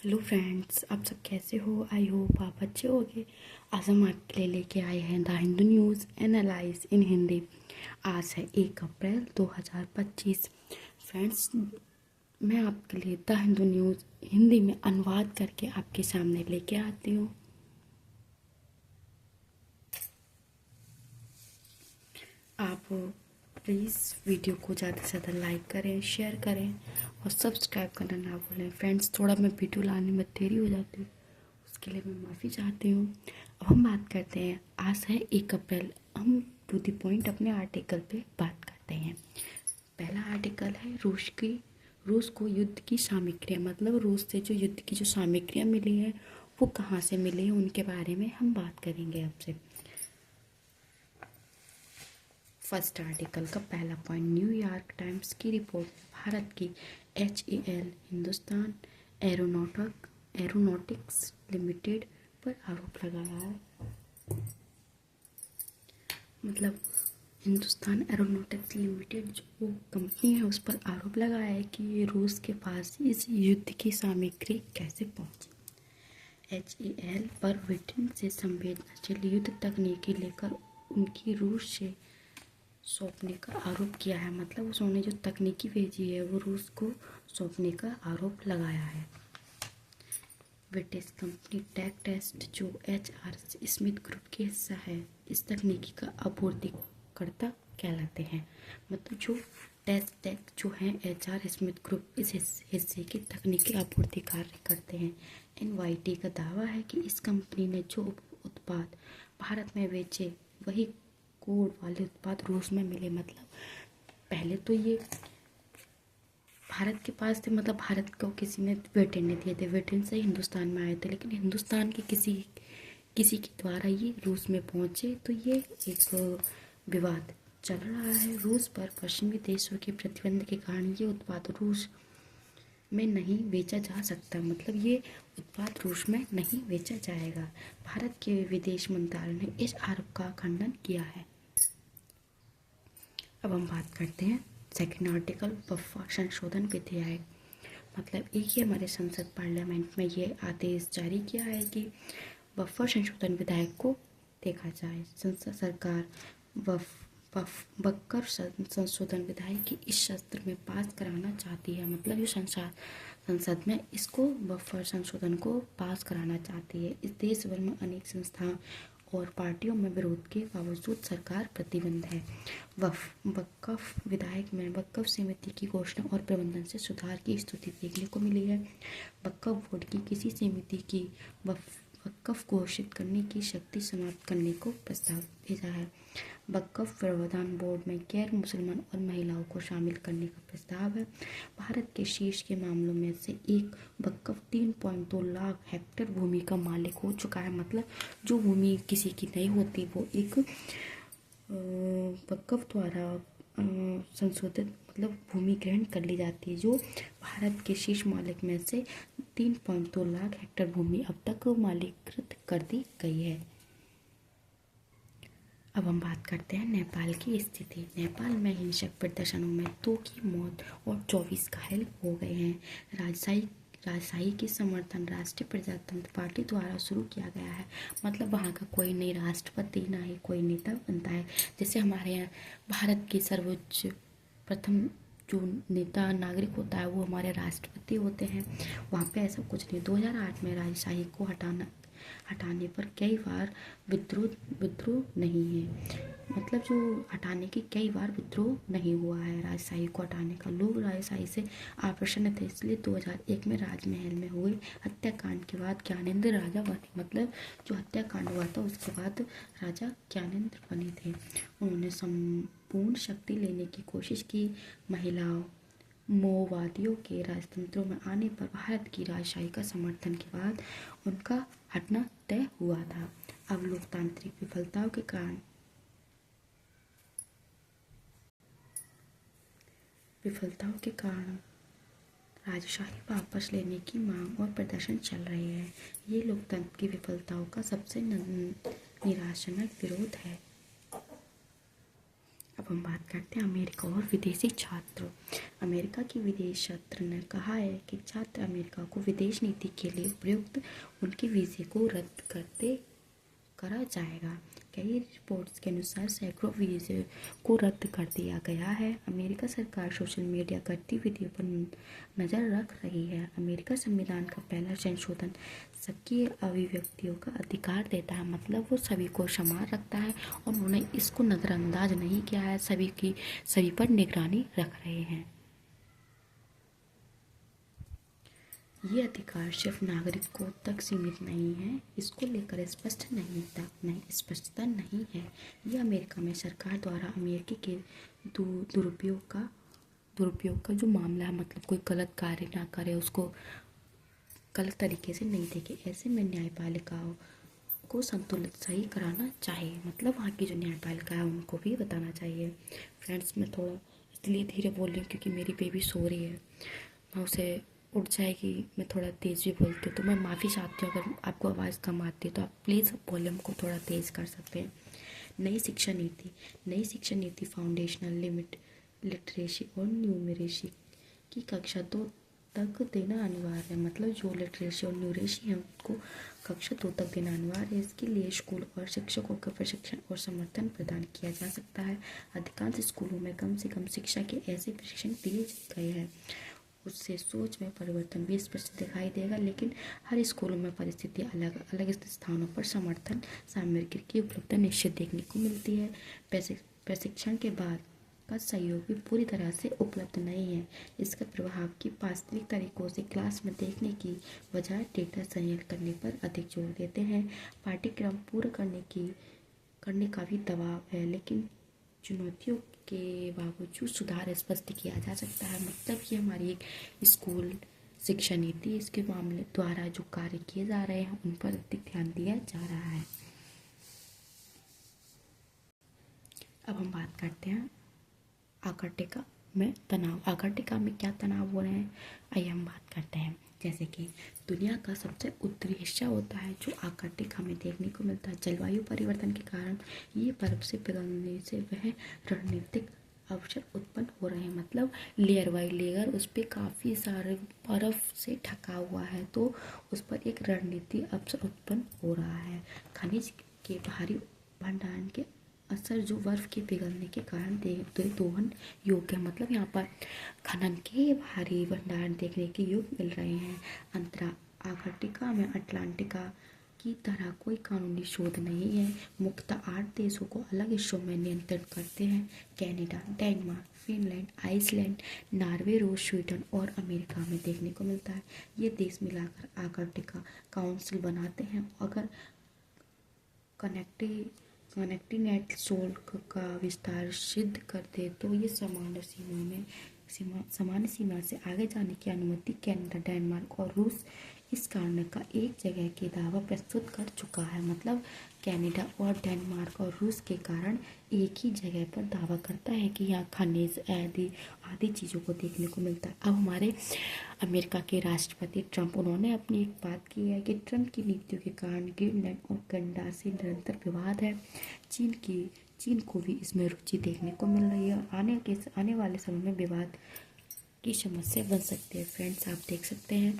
Hello friends, आप सब कैसे हो। आई होप आप अच्छे होंगे। आज हम आपके लिए लेके आए हैं द हिंदू न्यूज़ एनालाइज इन हिंदी। आज है 1 अप्रैल 2025। फ्रेंड्स, मैं आपके लिए द हिंदू न्यूज़ हिंदी में अनुवाद करके आपके सामने लेके आती हूँ। आप प्लीज़ वीडियो को ज़्यादा से ज़्यादा लाइक करें, शेयर करें और सब्सक्राइब करना ना भूलें। फ्रेंड्स, थोड़ा मैं वीडियो लाने में देरी हो जाती है, उसके लिए मैं माफ़ी चाहती हूँ। अब हम बात करते हैं, आज है 1 अप्रैल। हम टू द पॉइंट अपने आर्टिकल पे बात करते हैं। पहला आर्टिकल है रूस को युद्ध की सामग्रियाँ, मतलब रूस से जो युद्ध की जो सामग्रियाँ मिली हैं वो कहाँ से मिली हैं उनके बारे में हम बात करेंगे आपसे। फर्स्ट आर्टिकल का पहला पॉइंट, न्यूयॉर्क टाइम्स की रिपोर्ट में भारत की HAL हिंदुस्तान एरोनॉटिक्स लिमिटेड पर आरोप लगाया है। मतलब हिंदुस्तान एरोनॉटिक्स लिमिटेड जो कंपनी है उस पर आरोप लगाया है कि ये रूस के पास इस युद्ध की सामग्री कैसे पहुंची। HAL पर ब्रिटेन से संवेदनशील युद्ध तकनीकी लेकर उनकी रूस से सौंपने का आरोप किया है। मतलब उसने जो तकनीकी भेजी है वो रूस को सौंपने का आरोप लगाया है। ब्रिटिश कंपनी टेक टेस्ट जो HR स्मिथ ग्रुप की हिस्सा है, इस तकनीकी का आपूर्तिकर्ता कहलाते हैं। मतलब जो टेक जो है HR स्मिथ ग्रुप इस हिस्से की तकनीकी आपूर्ति कार्य करते हैं। NYT का दावा है कि इस कंपनी ने जो उत्पाद भारत में बेचे वही कोड वाले उत्पाद रूस में मिले। मतलब पहले तो ये भारत के पास थे, मतलब भारत को किसी ने ब्रिटेन ने दिए थे, ब्रिटेन से हिंदुस्तान में आए थे, लेकिन हिंदुस्तान के किसी के द्वारा ये रूस में पहुंचे, तो ये एक विवाद चल रहा है। रूस पर पश्चिमी देशों के प्रतिबंध के कारण ये उत्पाद रूस में नहीं बेचा जा सकता। मतलब ये उत्पाद रूस में नहीं बेचा जाएगा। भारत के विदेश मंत्रालय ने इस आरोप का खंडन किया है। अब हम बात करते हैं सेकंड आर्टिकल, बफर संशोधन विधेयक। मतलब एक ही हमारे संसद पार्लियामेंट में ये आदेश जारी किया है कि बफर संशोधन विधेयक को देखा जाए। संसद सरकार बफर संशोधन विधेयक की इस सत्र में पास कराना चाहती है। मतलब ये संसद में इसको बफर संशोधन को पास कराना चाहती है। इस देश भर में अनेक संस्थाओं और पार्टियों में विरोध के बावजूद सरकार प्रतिबंध है। वक्फ विधेयक में वक्फ समिति की घोषणा और प्रबंधन से सुधार की स्थिति देखने को मिली है। वक्फ बोर्ड की किसी समिति की वक्फ घोषित करने की शक्ति समाप्त करने को प्रस्ताव भेजा है। वक्फ प्रबंधन बोर्ड में गैर मुसलमान और महिलाओं को शामिल करने का प्रस्ताव है। भारत के शीर्ष के मामलों में से एक वक्फ 3.2 लाख हेक्टेयर भूमि का मालिक हो चुका है। मतलब जो भूमि किसी की नहीं होती वो एक वक्फ द्वारा संशोधित मतलब भूमि ग्रहण कर ली जाती है। जो भारत के शीर्ष मालिक में से 3.2 लाख हेक्टेयर भूमि अब तक मालिकृत कर दी गई है। अब हम बात करते हैं नेपाल की स्थिति। नेपाल में हिंसक प्रदर्शनों में 2 की मौत और 24 घायल हो गए हैं। राजशाही की समर्थन राष्ट्रीय प्रजातंत्र पार्टी द्वारा शुरू किया गया है। मतलब वहाँ का कोई नहीं राष्ट्रपति ना ही कोई नेता बनता है। जैसे हमारे यहाँ भारत की सर्वोच्च प्रथम जो नेता नागरिक होता है वो हमारे राष्ट्रपति होते हैं। वहाँ पे ऐसा कुछ नहीं। 2008 में राजशाही को हटाने पर कई बार विद्रोह नहीं है। मतलब जो हटाने की कई बार विद्रोह नहीं हुआ है। राजशाही को हटाने का लोग राजशाही से अप्रसन्न थे, इसलिए 2001 में राजमहल में हुए हत्याकांड के बाद ज्ञानेंद्र राजा बने। मतलब जो हत्याकांड हुआ था उसके बाद राजा ज्ञानेंद्र बने थे। उन्होंने संपूर्ण शक्ति लेने की कोशिश की। महिलाओं माओवादियों के राजतंत्रों में आने पर भारत की राजशाही का समर्थन के बाद उनका हटना तय हुआ था। अब लोकतांत्रिक विफलताओं के कारण राजशाही वापस लेने की मांग और प्रदर्शन चल रहे हैं। ये लोकतंत्र की विफलताओं का सबसे निराशाजनक विरोध है। अब अब हम बात करते हैं अमेरिका और विदेशी छात्रों। अमेरिका की विदेश छात्र ने कहा है कि छात्र अमेरिका को विदेश नीति के लिए उपयुक्त उनके वीज़े को रद्द करा जाएगा। कई रिपोर्ट्स के अनुसार सैकड़ों वीज़े को रद्द कर दिया गया है। अमेरिका सरकार सोशल मीडिया गतिविधियों पर नज़र रख रही है। अमेरिका संविधान का पहला संशोधन सबकी अभिव्यक्तियों का अधिकार देता है, मतलब वो सभी को समान रखता है और उन्होंने इसको नज़रअंदाज नहीं किया है, सभी पर निगरानी रख रहे हैं। ये अधिकार सिर्फ नागरिकों तक सीमित नहीं है, इसको लेकर स्पष्टता नहीं है। ये अमेरिका में सरकार द्वारा अमेरिकी के दुरुपयोग का जो मामला है, मतलब कोई गलत कार्य ना करे, उसको गलत तरीके से नहीं देखे, ऐसे में न्यायपालिकाओं को संतुलित सही कराना चाहिए, मतलब वहाँ की जो न्यायपालिका है उनको भी बताना चाहिए। फ्रेंड्स, मैं थोड़ा इसलिए धीरे बोल रही हूँ क्योंकि मेरी बेबी सो रही है, मैं उसे उठ जाएगी, मैं थोड़ा तेज़ भी बोलती हूँ, तो मैं माफ़ी चाहती हूँ अगर आपको आवाज़ कम आती है, तो आप प्लीज़ वॉल्यूम को थोड़ा तेज़ कर सकते हैं। नई शिक्षा नीति फाउंडेशनल लिटरेसी और न्यूमरेसी की कक्षा 2 तक देना अनिवार्य है, मतलब जो लिटरेसी और न्यूमरेसी है उनको कक्षा 2 तक देना अनिवार्य है। इसके लिए स्कूल और शिक्षकों का प्रशिक्षण और समर्थन प्रदान किया जा सकता है। अधिकांश स्कूलों में कम से कम शिक्षा के ऐसे प्रशिक्षण दिए गए हैं। उससे सोच में परिवर्तन भी स्पष्ट दिखाई देगा, लेकिन हर स्कूलों में परिस्थिति अलग अलग स्थानों पर समर्थन सामग्री की उपलब्धता निश्चित देखने को मिलती है। प्रशिक्षण के बाद का सहयोग भी पूरी तरह से उपलब्ध नहीं है। इसका प्रभाव की वास्तविक तरीकों से क्लास में देखने की बजाय डेटा संग्रह करने पर अधिक जोर देते हैं। पाठ्यक्रम पूरा करने का भी दबाव है, लेकिन चुनौतियों के बावजूद सुधार स्पष्ट किया जा सकता है। मतलब ये हमारी एक स्कूल शिक्षा नीति, इसके मामले द्वारा जो कार्य किए जा रहे हैं उन पर अधिक ध्यान दिया जा रहा है। अब हम बात करते हैं आर्कटिका में तनाव। आर्कटिका में क्या तनाव हो रहे हैं, आइए हम बात करते हैं। जैसे कि दुनिया का सबसे उत्तरी हिस्सा होता है जो आर्कटिका में देखने को मिलता है। जलवायु परिवर्तन के कारण ये बर्फ से पिघलने से वह रणनीतिक अवसर उत्पन्न हो रहे हैं, मतलब लेयर बाई लेयर उस पर काफ़ी सारे बर्फ से ढका हुआ है, तो उस पर एक रणनीतिक अवसर उत्पन्न हो रहा है। खनिज के भारी भंडारण के असर जो बर्फ के पिघलने के कारण दोहन योग्य है, मतलब यहाँ पर खनन के भारी भंडारण देखने के योग मिल रहे हैं। आर्कटिका में अटलांटिका की तरह कोई कानूनी शोध नहीं है। मुख्यतः 8 देशों को अलग हिस्सों में नियंत्रित करते हैं: Canada, Denmark, Finland, Iceland, Norway, रूस, स्वीडन और अमेरिका में देखने को मिलता है। ये देश मिलाकर आर्कटिका काउंसिल बनाते हैं। अगर कनेक्टिनेट शुल्क का विस्तार सिद्ध कर दे तो ये सामान्य सीमा से आगे जाने की अनुमति कनाडा, डेनमार्क और रूस इस कारण का एक जगह के दावा प्रस्तुत कर चुका है, मतलब कनाडा और डेनमार्क और रूस के कारण एक ही जगह पर दावा करता है कि यहाँ खनिज आदि चीज़ों को देखने को मिलता है। अब हमारे अमेरिका के राष्ट्रपति ट्रंप, उन्होंने अपनी एक बात की है कि ट्रंप की नीतियों के कारण ग्रीनलैंड और कनाडा से निरंतर विवाद है। चीन को भी इसमें रुचि देखने को मिल रही है और आने वाले समय में विवाद की समस्या बन सकती है। फ्रेंड्स, आप देख सकते हैं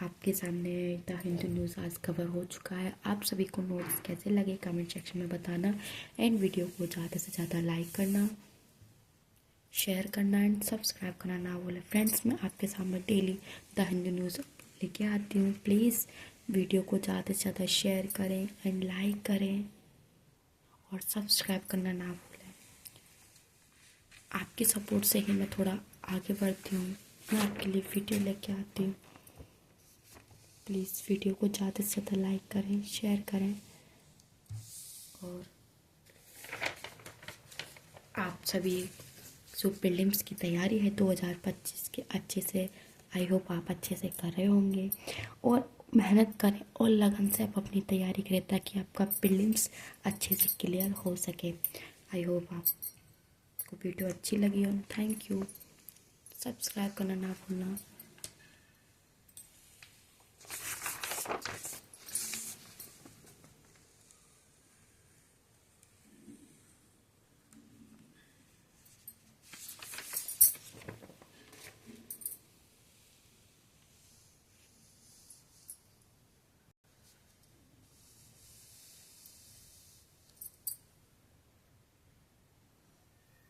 आपके सामने द हिंदू न्यूज़ आज कवर हो चुका है। आप सभी को नोट्स कैसे लगे कमेंट सेक्शन में बताना, एंड वीडियो को ज़्यादा से ज़्यादा लाइक करना, शेयर करना एंड सब्सक्राइब करना ना भूलें। फ्रेंड्स, मैं आपके सामने डेली द हिंदू न्यूज़ लेके आती हूँ। प्लीज़ वीडियो को ज़्यादा से ज़्यादा शेयर करें एंड लाइक करें और सब्सक्राइब करना ना भूलें। आपके सपोर्ट से ही मैं थोड़ा आगे बढ़ती हूँ, मैं आपके लिए वीडियो लेके आती हूँ। प्लीज़ वीडियो को ज़्यादा से ज़्यादा लाइक करें, शेयर करें और आप सभी जो प्रीलिम्स की तैयारी है 2025 के अच्छे से, आई होप आप अच्छे से कर रहे होंगे और मेहनत करें और लगन से आप अपनी तैयारी करें ताकि आपका प्रीलिम्स अच्छे से क्लियर हो सके। आई होप आपको वीडियो अच्छी लगी हो। Thank you. सब्सक्राइब करना ना भूलना।